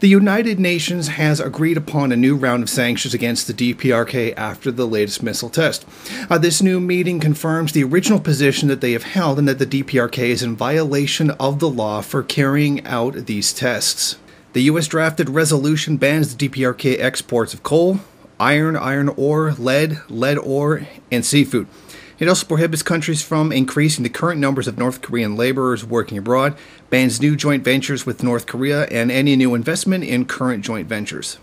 The United Nations has agreed upon a new round of sanctions against the DPRK after the latest missile test. This new meeting confirms the original position that they have held and that the DPRK is in violation of the law for carrying out these tests. The U.S. drafted resolution bans the DPRK exports of coal, iron ore, lead ore, and seafood. It also prohibits countries from increasing the current numbers of North Korean laborers working abroad, bans new joint ventures with North Korea, and any new investment in current joint ventures.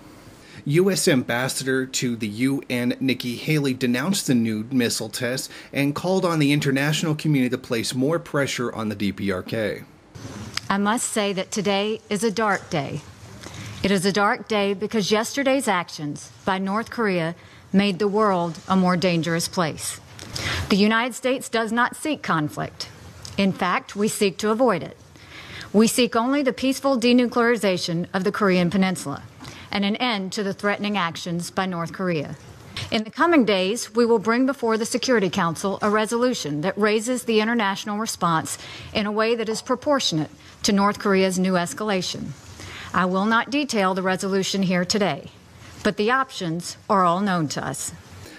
U.S. Ambassador to the UN Nikki Haley denounced the new missile test and called on the international community to place more pressure on the DPRK. I must say that today is a dark day. It is a dark day because yesterday's actions by North Korea made the world a more dangerous place. The United States does not seek conflict. In fact, we seek to avoid it. We seek only the peaceful denuclearization of the Korean Peninsula and an end to the threatening actions by North Korea. In the coming days, we will bring before the Security Council a resolution that raises the international response in a way that is proportionate to North Korea's new escalation. I will not detail the resolution here today, but the options are all known to us.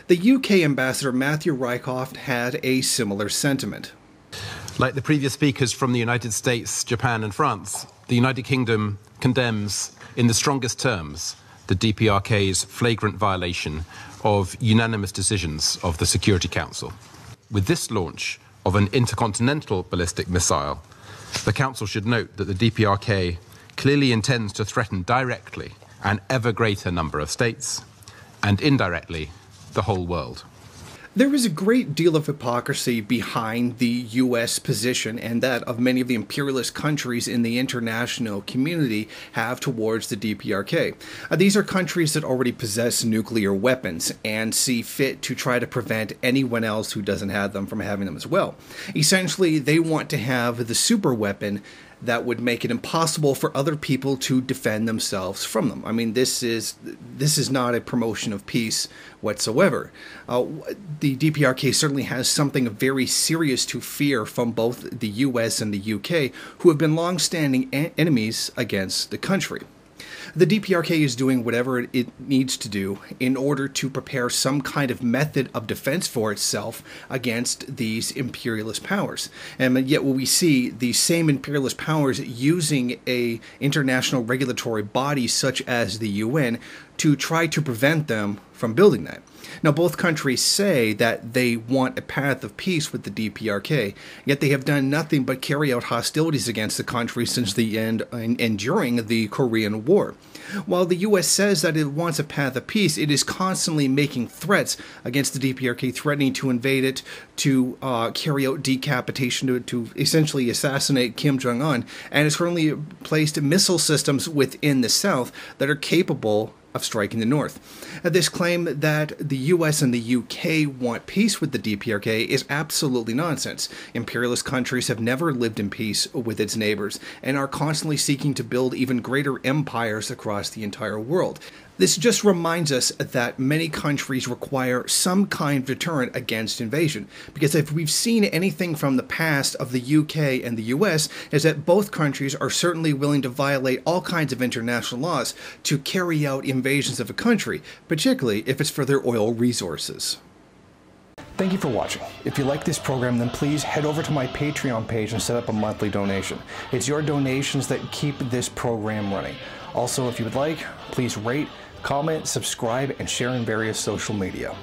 The UK Ambassador Matthew Rycroft had a similar sentiment. Like the previous speakers from the United States, Japan and France, the United Kingdom condemns in the strongest terms the DPRK's flagrant violation of unanimous decisions of the Security Council. With this launch of an intercontinental ballistic missile, the Council should note that the DPRK clearly intends to threaten directly an ever greater number of states and indirectly the whole world. There is a great deal of hypocrisy behind the U.S. position and that of many of the imperialist countries in the international community have towards the DPRK. These are countries that already possess nuclear weapons and see fit to try to prevent anyone else who doesn't have them from having them as well. Essentially, they want to have the super weapon that would make it impossible for other people to defend themselves from them. I mean, this is not a promotion of peace whatsoever. The DPRK certainly has something very serious to fear from both the US and the UK, who have been long-standing enemies against the country. The DPRK is doing whatever it needs to do in order to prepare some kind of method of defense for itself against these imperialist powers. And yet we see these same imperialist powers using an international regulatory body such as the UN to try to prevent them from building that. Now, both countries say that they want a path of peace with the DPRK, yet they have done nothing but carry out hostilities against the country since the end and during the Korean War. While the U.S. says that it wants a path of peace, it is constantly making threats against the DPRK, threatening to invade it, to carry out decapitation, to essentially assassinate Kim Jong-un, and has currently placed missile systems within the South that are capable of striking the North. This claim that the US and the UK want peace with the DPRK is absolutely nonsense. Imperialist countries have never lived in peace with its neighbors and are constantly seeking to build even greater empires across the entire world. This just reminds us that many countries require some kind of deterrent against invasion, because if we've seen anything from the past of the UK and the US, is that both countries are certainly willing to violate all kinds of international laws to carry out invasions of a country, particularly if it's for their oil resources. Thank you for watching. If you like this program, then please head over to my Patreon page and set up a monthly donation. It's your donations that keep this program running. Also, if you would like, please rate, comment, subscribe, and share in various social media.